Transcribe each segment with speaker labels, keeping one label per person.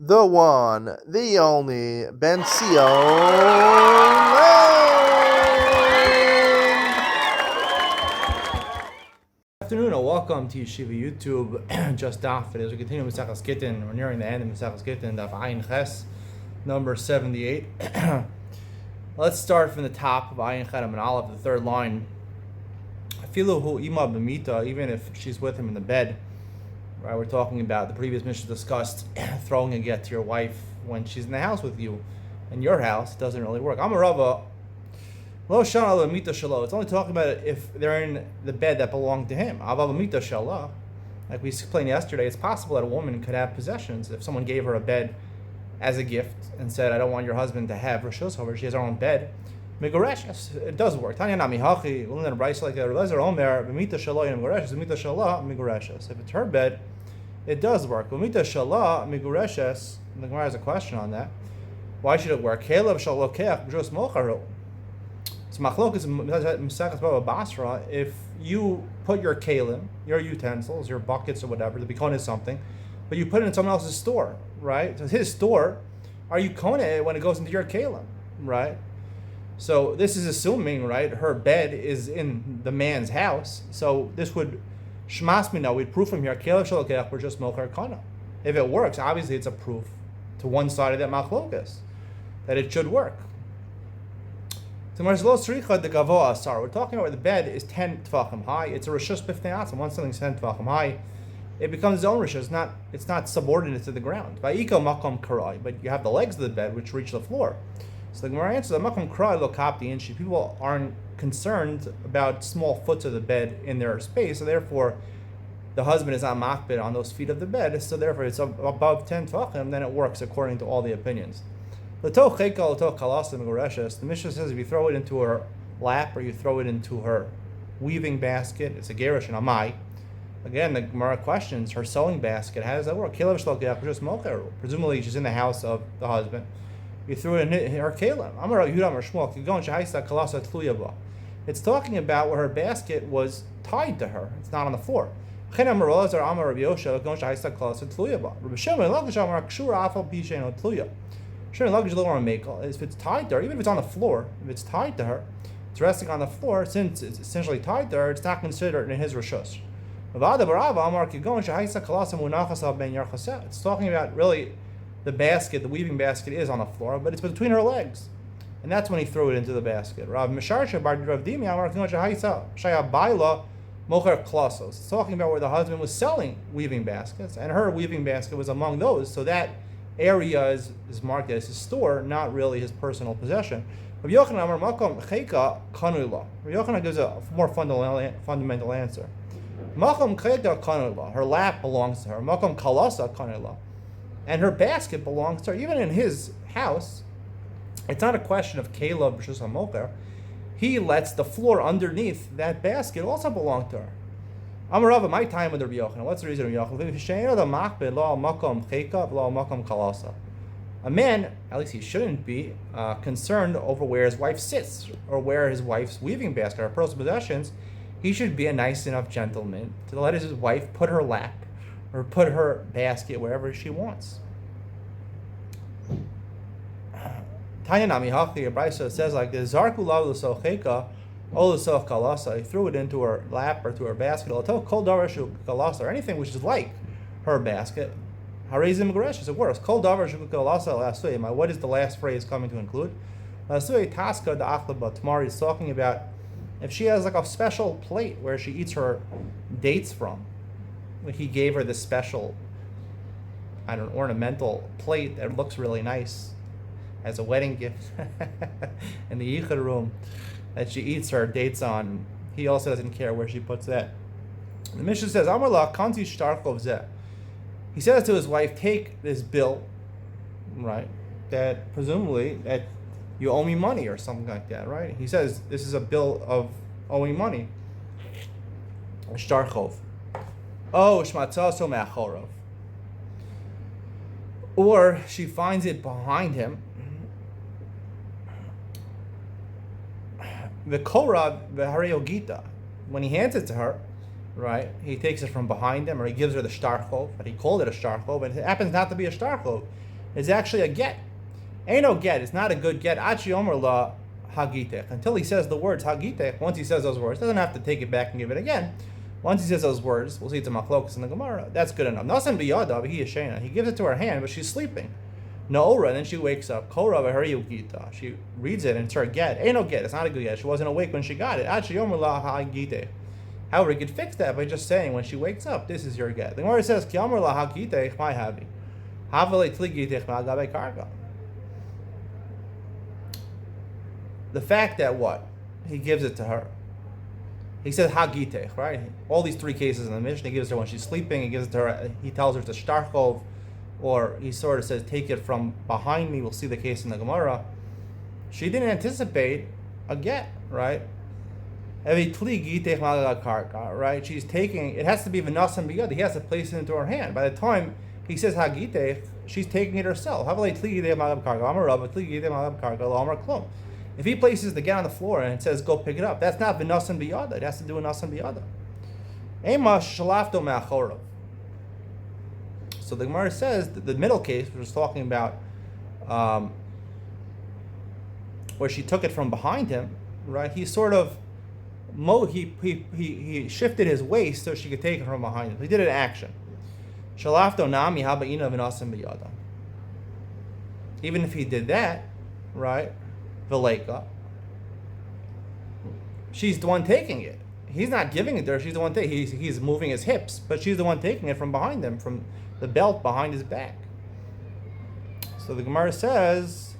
Speaker 1: the one, the only, Ben
Speaker 2: Afternoon and welcome to Yeshiva YouTube. Just after as we continue Mesachas Gittin, we're nearing the end of Mesachas Gittin, Daf Ayin Ches, number 78. Let's start from the top of Ayin Chet and Aleph, the third line. Afilu hu ima b'mita, even if she's with him in the bed. Right, we're talking about the previous mission discussed throwing a get to your wife when she's in the house with you. In your house, it doesn't really work. Amarava. Lo shana mita shalo. It's only talking about it if they're in the bed that belonged to him. Avav mita shala. Like we explained yesterday, it's possible that a woman could have possessions. If someone gave her a bed as a gift and said, "I don't want your husband to have rishos over," she has her own bed. Migoreshes. It does work. Tanya na mihachi. We'll learn a brayso like that. Relezer omer b'mita shalo and migoreshes. Mita shala migoreshes. If it's her bed, it does work. B'mita shala migoreshes. The Gemara has a question on that. Why should it work? Caleb shalokeach b'jos mocharu. So Machlokes Mesachas Baba Basra, if you put your kalim, your utensils, your buckets or whatever, the bikon is something, but you put it in someone else's store, right? So it's his store, are you kona it when it goes into your kalim, right? So this is assuming, right, her bed is in the man's house. So this would shmas mina, we'd prove from here, kalim shalokech, we're just mochar kana. If it works, obviously it's a proof to one side of that Machlokes that it should work. So we're talking about where the bed is 10 tvachim high. It's a rishus b'fnei atzma. Once something's 10 tvachim high, it becomes its own rishus. It's not subordinate to the ground. Va'iko makom karai, but you have the legs of the bed which reach the floor. So the Gemara answers that makom karai lo kapti inshi. People aren't concerned about small foots of the bed in their space, so therefore the husband is not makbid on those feet of the bed. So therefore it's above 10 tvachim, then it works according to all the opinions. The Mishnah says if you throw it into her lap or you throw it into her weaving basket, it's a gerish and amai. Again, the Gemara questions her sewing basket. How does that work? Presumably she's in the house of the husband. You threw it in her kelim. It's talking about where her basket was tied to her. It's not on the floor. Sure, luggage a little more makel. If it's tied to her, even if it's on the floor, if it's tied to her, it's resting on the floor. Since it's essentially tied to her, it's not considered in his rishus. It's talking about really the basket, the weaving basket is on the floor, but it's between her legs, and that's when he threw it into the basket. It's talking about where the husband was selling weaving baskets, and her weaving basket was among those. So that area is marked as his store, not really his personal possession. Rabbi Yochanan gives a more fundamental answer. Her lap belongs to her. And her basket belongs to her. Even in his house, it's not a question of Caleb versus Hamocher. He lets the floor underneath that basket also belong to her. Amarava, my time with Rabbi Yochanan. What's the reason, Rabbi Yochanan? A man, at least he shouldn't be, concerned over where his wife sits or where his wife's weaving basket or personal possessions. He should be a nice enough gentleman to let his wife put her lap or put her basket wherever she wants. Tanya Nami Hachli, Brisa says like this: Zarku lav l'socheka. He threw it into her lap or to her basket, or anything which is like her basket. Is it worse? What is the last phrase coming to include? Tamari is talking about if she has like a special plate where she eats her dates from. Like he gave her this special, ornamental plate that looks really nice as a wedding gift in the yichud room that she eats her dates on. He also doesn't care where she puts that. The Mishnah says, Amar la kanti shtarchov zeh. He says to his wife, take this bill, right, that presumably that you owe me money or something like that, right? He says, this is a bill of owing money. Shtarchov. Oh, shmatzaso me'achorov. Or she finds it behind him. The Korah Gita, when he hands it to her, right, he takes it from behind him, or he gives her the shtarchov, but he called it a shtarchov, and it happens not to be a shtarchov. is actually a get. Ain't no get. It's not a good get. Achi omer la hagitech. Until he says the words hagitech, once he says those words, doesn't have to take it back and give it again. Once he says those words, we'll see it's a machlokas in the Gemara. That's good enough. Nasan biyada, but he is shena. He gives it to her hand, but she's sleeping. Naora, and then she wakes up. Kora v'hari yugita. She reads it and it's her get. Ain't no get. It's not a good get. She wasn't awake when she got it. Achi omer la hagitech. However, he could fix that by just saying when she wakes up, this is your get. The Gemara says, Ki omer la hagitech my havi. Havale tligitech ma'agabe karga. The fact that what? He gives it to her. He says hagitech, right? All these three cases in the Mishnah, he gives it to her when she's sleeping, he gives it to her, he tells her to shtarchov, or he sort of says, take it from behind me. We'll see the case in the Gemara. She didn't anticipate a get, right? Right? She's taking, it has to be v'nasan biyad. He has to place it into her hand. By the time he says hagitech, she's taking it herself. If he places the get on the floor and says, go pick it up, that's not v'nasan biyada. It has to do with nasan biyada. So the Gemara says that the middle case, which was talking about where she took it from behind him, right? He sort of, he shifted his waist so she could take it from behind him. He did an action. Shalafto nami habaina v'nasan biyada. Even if he did that, right? Veleka. She's the one taking it. He's not giving it to her. She's the one taking it. He's moving his hips, but she's the one taking it from behind him, from the belt behind his back. So the Gemara says,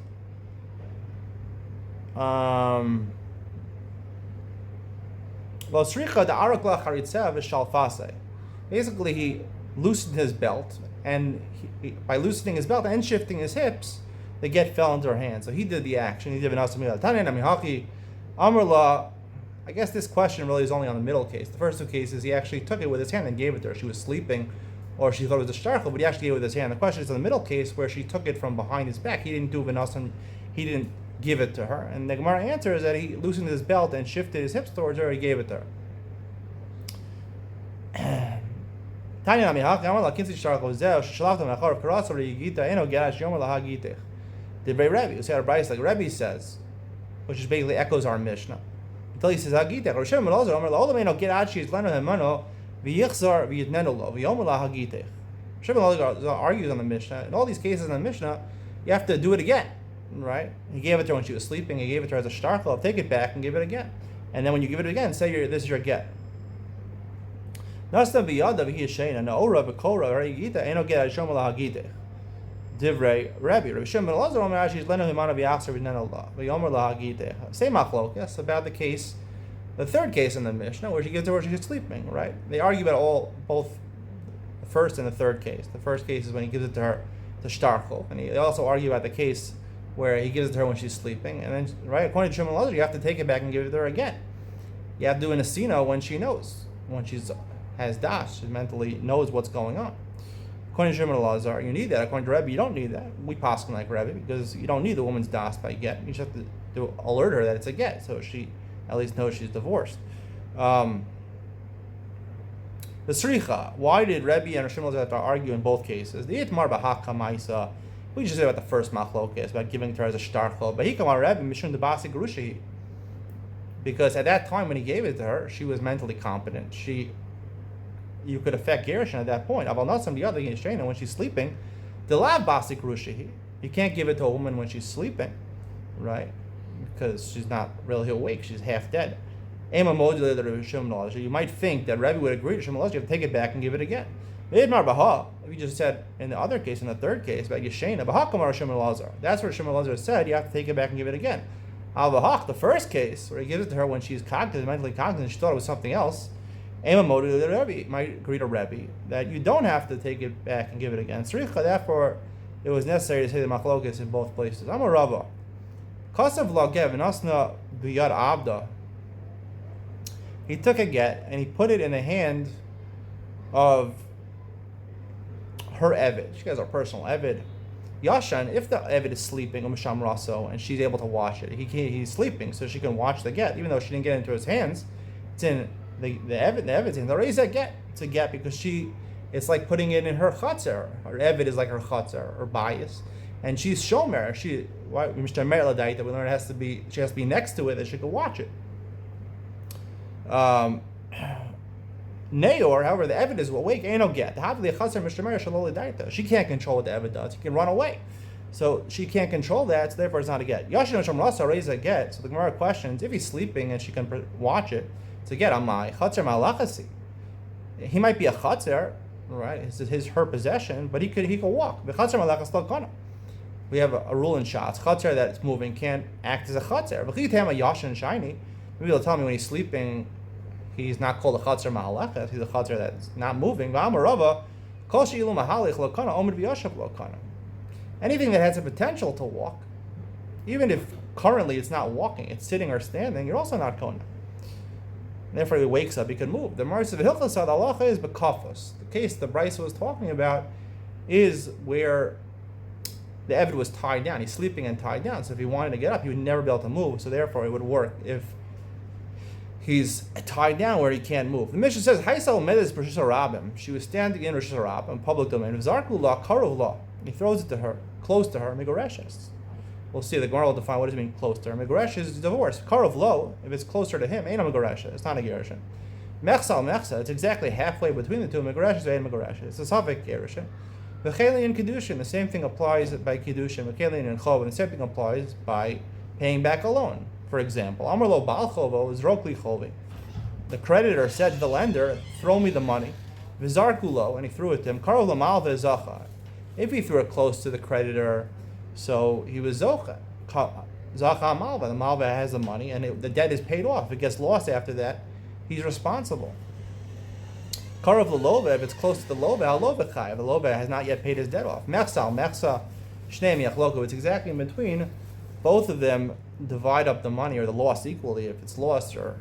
Speaker 2: basically he loosened his belt, and by loosening his belt and shifting his hips, the get fell into her hand. So he did the action. He did an Amrullah. I guess this question really is only on the middle case. The first two cases, he actually took it with his hand and gave it to her. She was sleeping, or she thought it was a shtarchel, but he actually gave it with his hand. The question is on the middle case where she took it from behind his back. He didn't do v'nasan. He didn't give it to her. And the Gemara answers that he loosened his belt and shifted his hips towards her. He gave it to her. Did Rebbe, you see our Bryce like Rebbe says, which is basically echoes our Mishnah. Until he says Hagitech, Rosh Hashanah Omer la Olam Eino Get Achi Yizlenu Hemano V'Yichzar V'Yitnenu Lo V'Yomer La Hagitech. Rosh Hashanah argues on the Mishnah. In all these cases in the Mishnah, you have to do it again, right? He gave it to her when she was sleeping. He gave it to her as a shtarchel. Take it back and give it again. And then when you give it again, say this is your get. Nasta V'Yada V'Yishena Na'ora V'Kora V'Yigita Eino Get Achi La Hagitech. Divrei Rabbi Shimon Elazar Omer Ashi Lenu Himana V'Yachzer V'Nen Allah V'Yomer La Hagitech. Same machlokas about the case, the third case in the Mishnah where she gives it where she's sleeping. Right? They argue about both the first and the third case. The first case is when he gives it to her to shtarchel, and they also argue about the case where he gives it to her when she's sleeping. And then, right, according to Shimon Elazar, you have to take it back and give it to her again. You have to do an asina when she knows, when has dash, she mentally knows what's going on. According to Shimon Elazar, you need that. According to Rebbe, you don't need that. We paskin like Rebbe because you don't need the woman's das by get. You just have to alert her that it's a get, so she at least knows she's divorced. The sricha. Why did Rebbe and Shimon Elazar have to argue in both cases? The itmar b'hak kamaisa. We just said about the first machlokes about giving it to her as a shtarchel. But he come on Rebbe mishum de basi gerushi. Because at that time when he gave it to her, she was mentally competent. You could affect Gerushin at that point. Aval not the other when she's sleeping, the lab basik rushi. You can't give it to a woman when she's sleeping, right? Because she's not really awake; she's half dead. You might think that Rebbe would agree to Shimon Elazar. You have to take it back and give it again. If you just said in the other case, in the third case about Yeshena, that's where Shimon Elazar said you have to take it back and give it again. The first case where he gives it to her when she's cognizant, mentally cognizant, she thought it was something else. Rebbe might agree to Rebbe that you don't have to take it back and give it again. Therefore, it was necessary to say the machlokas in both places. I'm a Rava. Kasav lagev nasna biyad abda. He took a get and he put it in the hand of her eved. She has her personal eved. Yashan, if the eved is sleeping, umsham raso, and she's able to watch it, he's sleeping, so she can watch the get, even though she didn't get into his hands. It's in the evidence, the raise that get, it's a get because it's like putting it in her chatzar. Her evid is like her chatzar, or bias. and she's shomer. She that we learn she has to be next to it that she can watch it. Neor, however, the Eved is awake, ain't no get. She can't control what the Eved does. He can run away. So she can't control that, so therefore it's not a get. Yashin Hashem Rasa raise a get. So the Gemara questions, if he's sleeping and she can watch it, it's a get. Amai, Chatzer Malachasi. He might be a Chatzer, right? It's her possession, but he could walk. The Chatzer Malachas Lakana. We have a rule in shots. Chatzer that's moving can't act as a Chatzer. But Yashin Shiny. Maybe they'll tell me when he's sleeping, he's not called a Chatzer Ma'alechas, he's a Chatzer that's not moving. Anything that has the potential to walk, even if currently it's not walking, it's sitting or standing, you're also not kona. Therefore, he wakes up, he can move. The Marisa V'Hilchas Halacha is Bekafos. The case the Brisa was talking about is where the Eved was tied down. He's sleeping and tied down. So if he wanted to get up, he would never be able to move. So therefore, it would work if he's tied down where he can't move. The Mishnah says, Haisal Medes Rosh Hashanah. She was standing in Rosh Hashanah, public domain. Zarku La Karov La. He throws it to her, close to her, Megoreshes. We'll see, the Gemara will define what does it mean close to her. Megoresh is divorce. Karov Lo, if it's closer to him, ain't a Megoresha. It's not a Gerusha. Mechsal Mechsa, it's exactly halfway between the two. Megoreshes ain't Megoresha. It's a Safek Gerusha. V'cheli and Kedushin, the same thing applies by Kedushin. V'cheli and Chov, and the same thing applies by paying back a loan. For example, Amar Lo Bal Chovo is Rokli Chovi. The creditor said to the lender, throw me the money. V'zarku Lo, and he threw it to him. Karov Lamal V'zacha. If he threw it close to the creditor, so he was Zocha. Zacha Malva. The Malva has the money, and the debt is paid off. If it gets lost after that, he's responsible. Karav Lelova, if it's close to the Lova, Halova Chayav. The Lova has not yet paid his debt off. Mechsal, Mechsa, Shneim Yachloko. It's exactly in between. Both of them divide up the money or the loss equally if it's lost or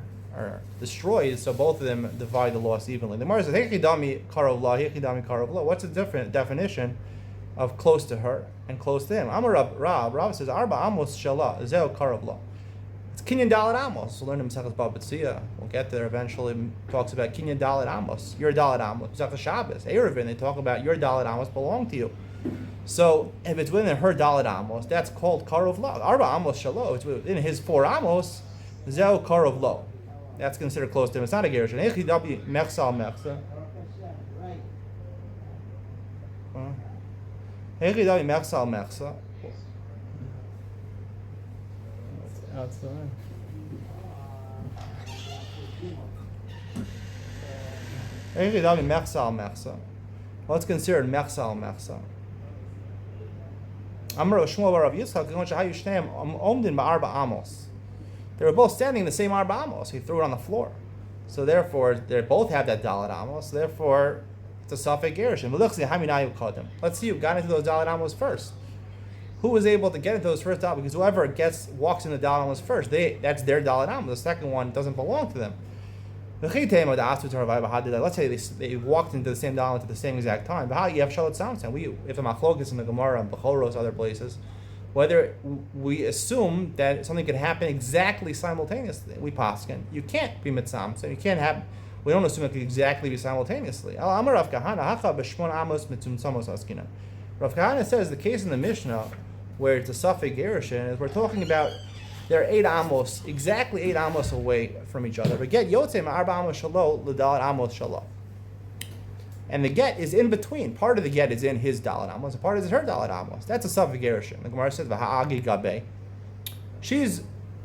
Speaker 2: destroyed, so both of them divide the loss evenly. The Gemara says, Hechidami Karav La, Hechidami Karav La. What's the different definition of close to her and close to him? Amar Rav says, Arba Amos Shala, Zeo Karav La. It's Kinyan Dalet Amos. We'll learn in Mesechus Bava B'tzia. We'll get there eventually. It talks about Kinyan Dalet Amos. Your Dalet Amos. Mesechus Shabbos. Eruvin, they talk about your Dalet Amos belong to you. So if it's within her Dalet Amos, that's called Karav La. Arba Amos Shalo. It's within his 4 Amos. Zeo Karav La. That's considered close to him. It's not a gerushin. Echidabi Mechsal Mechsa. Echidabi Mechsal Mechsa. Outside. Echidabi Mechsal Mechsa. What's considered Mechsal Mechsa? Amar Shmuel Bar Rav Yitzchak Hayu Shneim Omdin Ba'arba Amos. They were both standing in the same Arba Amos. He threw it on the floor. So therefore, they both have that Dalet Amos. Therefore, it's a Safek Gerushin. Let's see who got into those Dalet Amos first. Who was able to get into those first Dalet? Because whoever walks in the Dalet Amos first, that's their Dalet Amos. The second one doesn't belong to them. Let's say they walked into the same Dalet at the same exact time. But how you have Shalat Samson? If the Machlok is in the Gemara and Bechoros, other places, whether we assume that something could happen exactly simultaneously, we paskin. You can't be mitzam, so you can't have. We don't assume it could exactly be simultaneously. Rav Kahana says the case in the Mishnah where it's a Safek Gerushin is we're talking about there are 8 amos, exactly 8 amos away from each other. But get yotzei ma'arba amos shalo l'dalat amos shalo. And the get is in between. Part of the get is in his Dalet Amos, and part is her Dalet Amos. That's a Safek Gerushin. The Gemara says, V'ha'agi gabe. She's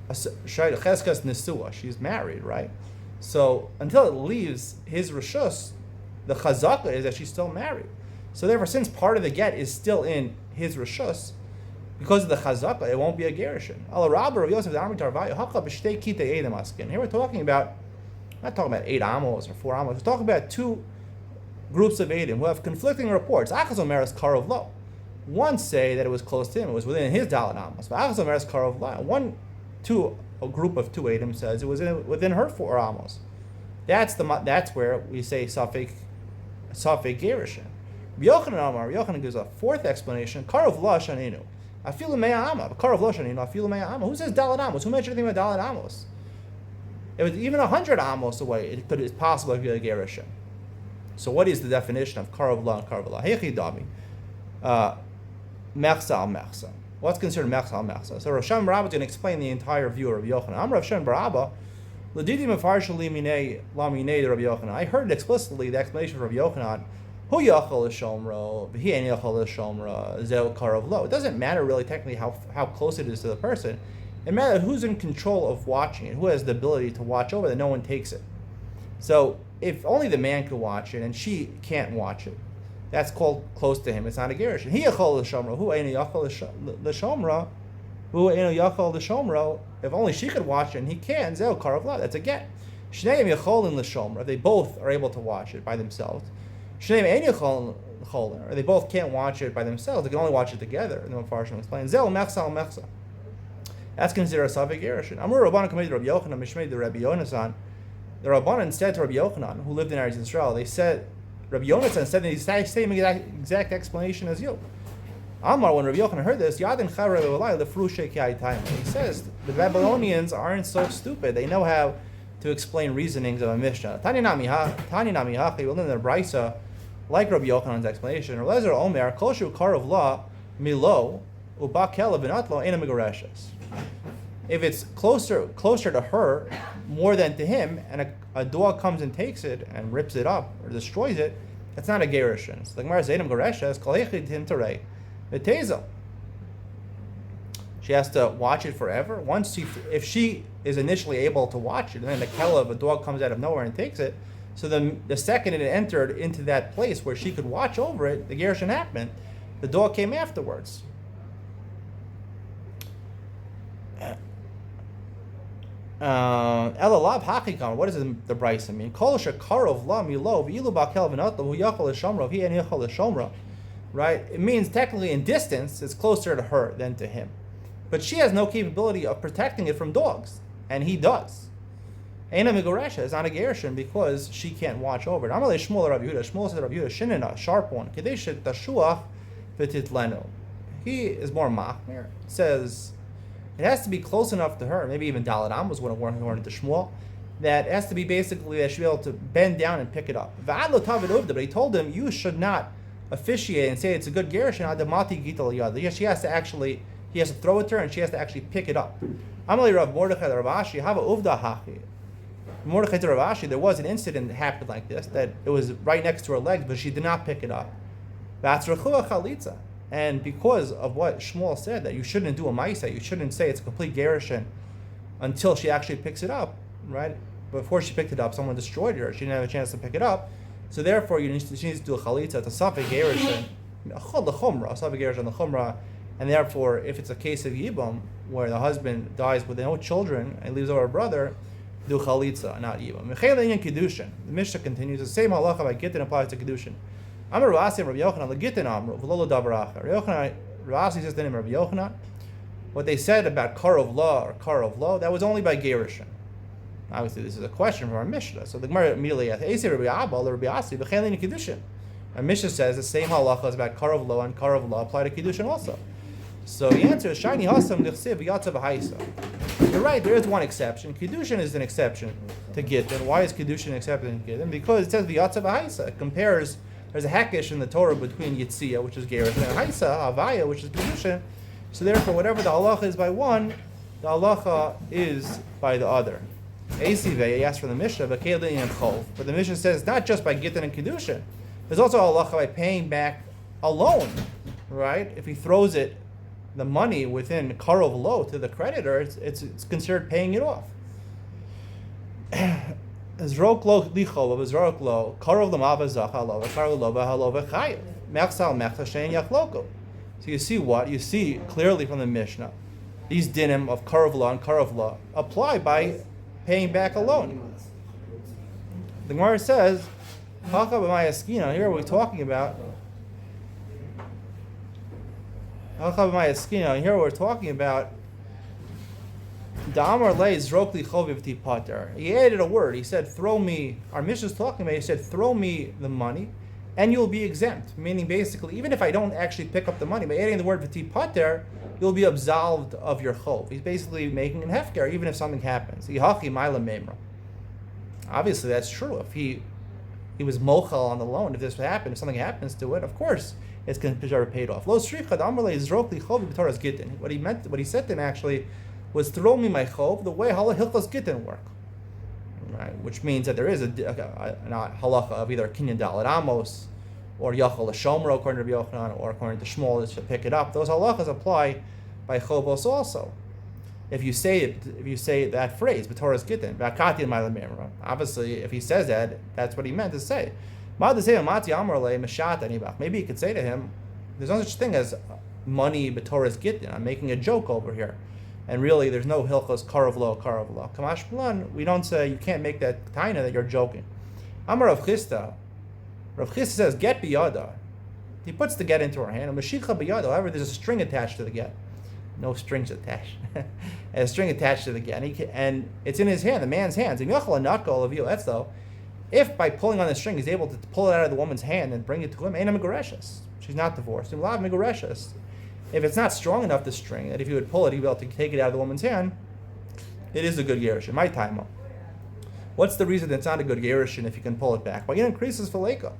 Speaker 2: a cheskas nesua. She's married, right? So until it leaves his rishus, the chazaka is that she's still married. So therefore, since part of the get is still in his rishus, because of the chazaka, it won't be a Gerushin. Here we're talking about, not talking about 8 amos or 4 amos. We're talking about 2 groups of Eidim who have conflicting reports. Achaz Omeres Karov Lo. One say that it was close to him, it was within his Dalet Amos. But Achaz Omeres Karov Lo. A group of 2 Eidim says it was within her 4 Amos. That's where we say Safek Gerushin. Yochanan gives a 4th explanation. Karov Lo Shaninu. Afilu Me'a Amma. Karov Lo Shaninu. Afilu Me'a Amma. Who says Dalet Amos? Who mentioned anything about Dalet Amos? It was even 100 Amos away. It's possible to be a Gerushin. So what is the definition of Karov La and Karov La? Hechidami. mechsa al mechsa. What's considered mechsa al mechsa? So Rav Shem Barabba is going to explain the entire view of Rabbi Yochanan. I'm Rav Shem Barabba. L'didi mefarshel liminei laminei Rabbi Yochanan. I heard explicitly the explanation of Rabbi Yochanan. Hu yachol l'shomro, v'hi ein yachol l'shomra, zeu karav lo. It doesn't matter really technically how close it is to the person. It matters who's in control of watching it, who has the ability to watch over that no one takes it. So if only the man could watch it and she can't watch it, that's called close to him. It's not a gerushin. He yachol l'shomra, hu ein yachol l'shomra, hu ein yachol l'shomra. If only she could watch it and he can, zeu karav lo. That's a get. Shneim yacholin l'shomra. They both are able to watch it by themselves. Shneim ein yacholin, or they both can't watch it by themselves. They can only watch it together. And the Mepharshim explains zeu mechsa al mechsa. That's considered a Savik Gerushin. Amur Rabbanan committed Rabbi Yochanan, Mishmei the Rabbi Yonasan. The Rabbanan said to Rabbi Yochanan, who lived in Eretz Yisrael, they said, Rabbi Yonasan said the same exact explanation as you. Amar, when Rabbi Yochanan heard this, Yadin Chav Rabbi Lefrushe Ki'aytayim. He says, the Babylonians aren't so stupid. They know how to explain reasonings of a Mishnah. Tani Nami Hachi, we'll learn the Brisa, like Rabbi Yochanan's explanation. Lezer Omer, Koshu Karav La, Milo, Uba Kelev Vinatlo, Ena Megareshes. If it's closer to her more than to him, and a dog comes and takes it and rips it up or destroys it, that's not a gerushin. So the Gemara says, she has to watch it forever. If she is initially able to watch it, and then the kelev, a dog comes out of nowhere and takes it, so the second it entered into that place where she could watch over it, the gerushin happened. The dog came afterwards. Elalav hakikam. What does the Brisa mean? Kol shekarov la milo v'ilu ba'kel v'natlo hu yachol l'shomra v'hi en yachol l'shomra. Right? It means technically in distance it's closer to her than to him, but she has no capability of protecting it from dogs, and he does. Eina megoresha is not a gerushin because she can't watch over it. Amalei Shmuel Rav Yehuda. Shmuel said Rav Yehuda shinena, sharp one. Kadesh tashuach v'titlenu. He is more machmir. Says it has to be close enough to her, maybe even Daled Amos would have warned to Shmuel, that it has to be basically that she'll be able to bend down and pick it up. But he told him, you should not officiate and say it's a good gerushin. She has to actually, he has to throw it to her and she has to actually pick it up. Amalei Rav Mordechai Rav Ashi, have a uvda hachi. Mordechai to Rav Ashi, there was an incident that happened like this, that it was right next to her legs, but she did not pick it up. And because of what Shmuel said, that you shouldn't do a maisa, you shouldn't say it's a complete gerushin until she actually picks it up, right? Before she picked it up, someone destroyed her. She didn't have a chance to pick it up. So therefore, she needs to do a chalitza. It's a safek gerushin, a safek gerushin, the chumrah. And therefore, if it's a case of yibam, where the husband dies with no children and leaves over a brother, do chalitza, not yibam. The Mishnah continues, the same halacha by Gittin applies to kedushin. Amar Ravasi Rabbi Yochanan the Gittin Amru v'lo davaracha. Ravasi says to the name of Rabbi Yochanan, what they said about karov law or karov law, that was only by gerushin. Obviously, this is a question from our Mishnah. So the Gemara immediately asks, "Eisei Rabbi Abba or Rabbi Asi b'chelin kedushin." Our Mishnah says the same halacha is about karov law and karov law apply to kedushin also. So the answer is shiny hasam nichsev v'yatzav haisa. You're right. There is one exception. Kedushin is an exception to Gittin. Why is kedushin an exception to Gittin? Because it says v'yatzav haisa. It compares. There's a hekesh in the Torah between Yitzia, which is Gerushin, and Haisa, Havaya, which is Kedushin. So therefore, whatever the halacha is by one, the halacha is by the other. Esive, he asked for the Mishnah, but the Mishnah says it's not just by Gittin and Kedushin. There's also a halacha by paying back a loan, right? If he throws it, the money within Karov Lo to the creditor, it's considered paying it off. Zrok lo lichov of zrok lo karov lamav zachalova karolova halova chayev mechsal mechsa shein yachloko. So you see what? You see clearly from the Mishnah, these dinim of karov law and karov law apply by paying back a loan. The Gemara says, "Haka b'mayaskina." Here we're talking about. Haka b'mayaskina. Here we're talking about. Da'amar lei zrokli choviv ti pater. He added a word. He said, "Throw me." Our Mishnah is talking about. He said, "Throw me the money, and you'll be exempt." Meaning, basically, even if I don't actually pick up the money, by adding the word v'ti pater, you'll be absolved of your chov. He's basically making an hefker, even if something happens. Yihachi ma'ila memra. Obviously, that's true. If he was mochel on the loan, if this happened, if something happens to it, of course, it's considered paid off. Lo shrichad amrle zrokli chov b'toras gittin. What he said to him actually was throw me my chov the way hilchos gittin work. Right, which means that there is a halacha of either kinyan dalet amos or yachal l'shomro according to Rabbi Yochanan, or according to Shmuel to pick it up. Those halachas apply by chovos also. If you say that phrase, b'toras gittin, v'akati ma'lamimra. Obviously, if he says that, that's what he meant to say. Maybe he could say to him, "There's no such thing as money b'toras gittin. I'm making a joke over here." And really, there's no hilchos karav lo. Kamash Blan, we don't say you can't make that taina that you're joking. Amar Rav Chisda. Rav Chisda says get biyada. He puts the get into her hand. And mashicha biyada. However, there's a string attached to the get. No strings attached. A string attached to the get, and it's in his hand, the man's hands. And yachal not all of you. That's though, if by pulling on the string he's able to pull it out of the woman's hand and bring it to him, ain't a megoreshes. She's not divorced. Lav megoreshes. If it's not strong enough, the string, that if he would pull it, he'd be able to take it out of the woman's hand, it is a good gerushin. My time. What's the reason it's not a good gerushin if you can pull it back? Well, it increases faleka.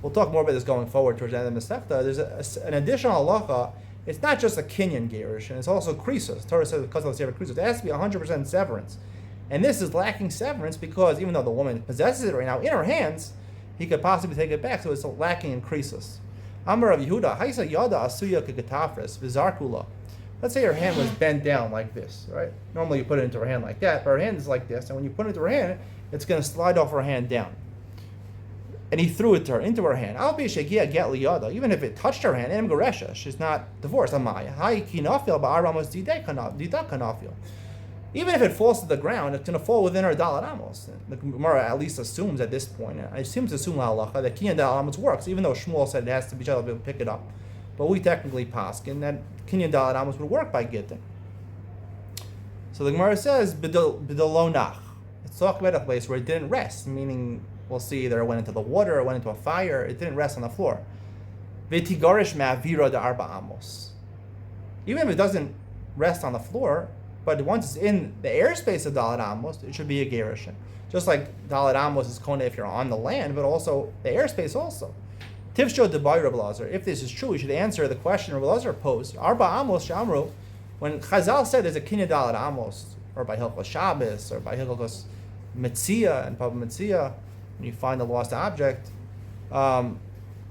Speaker 2: We'll talk more about this going forward towards the end of the Masechta. There's an additional halacha. It's not just a kinyan gerushin, it's also krisos. Torah says because of the krisos, it has to be 100% severance. And this is lacking severance because even though the woman possesses it right now in her hands, he could possibly take it back, so it's lacking in krisos. Amar of Yehuda, Haisa Yada Asuya Kagatafres, Vizarkula. Let's say her hand was bent down like this, right? Normally you put it into her hand like that, but her hand is like this, and when you put it into her hand, it's going to slide off her hand down. And he threw it into her hand. I'll be Shegia Get Liyada, even if it touched her hand, and Goresha, she's not divorced. Amaya. Hai Kinafil Ba'aramos Dida Kanafil. Even if it falls to the ground, it's going to fall within her Dalat Amos. The Gemara at least assumes at this point, I seem to assume halacha that Kinyan Dalat Amos works, even though Shmuel said it has to be able to pick it up. But we technically paskin that Kinyan Dalat Amos would work by Gittin. So the Gemara says B'dolonach. Let's talk about a place where it didn't rest, meaning we'll see either it went into the water or went into a fire. It didn't rest on the floor. V'tigarish ma'avira de arba amos. Even if it doesn't rest on the floor, but once it's in the airspace of Dalet Amos, it should be a gerushin. Just like Dalet Amos is kona if you're on the land, but also the airspace also. Tivsho debai Rav Elazar. If this is true, we should answer the question Rav Elazar posed. Arba Amos shamru. When Chazal said there's a kinyan Dalet Amos, or by Hilchos Shabbos, or by Hilchos Metzia and Papa Metzia, when you find the lost object, Arba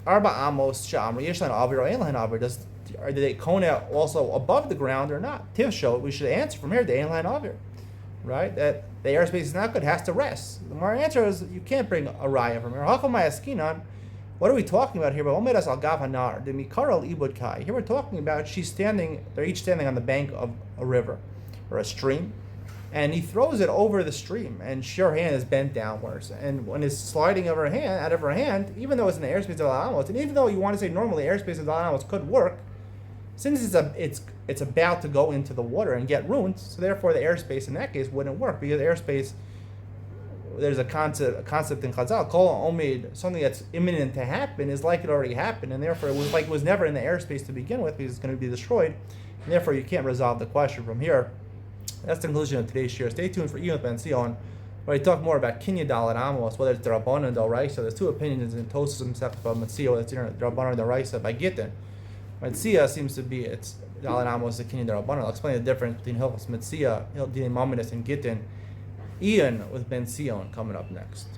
Speaker 2: Amos shamru yeshlan avir or einlan avir. Are they kona also above the ground or not? Tivsho, we should answer from here, the einlan avir, right? That the airspace is not good, it has to rest. The more answer is you can't bring a raya from here. Hakamai what are we talking about here? Here we're talking about they're each standing on the bank of a river or a stream, and he throws it over the stream, and her hand is bent downwards. And when it's sliding out of her hand, even though it's in the airspace of Dalet Amos, and even though you want to say normally airspace of Dalet Amos could work, since it's about to go into the water and get ruined, so therefore the airspace in that case wouldn't work, because airspace, there's a concept in Chazal, kol omid, something that's imminent to happen is like it already happened, and therefore it was never in the airspace to begin with, because it's going to be destroyed, and therefore you can't resolve the question from here. That's the conclusion of today's share. Stay tuned for Iyun Ben Sion, where we talk more about Kinyan Dalet Amos, whether it's the Rabbanan and the Raisa. There's two opinions in Tosas himself about Metzia, whether it's the Rabbanan or the Raisa by Gittin. Metzia seems to be it's Dalet Amos, the Kinyan Rabbanan. I'll explain the difference between Hilchos Metzia, Dinei Mamonis, and Gittin. Ian with Ben Sion coming up next.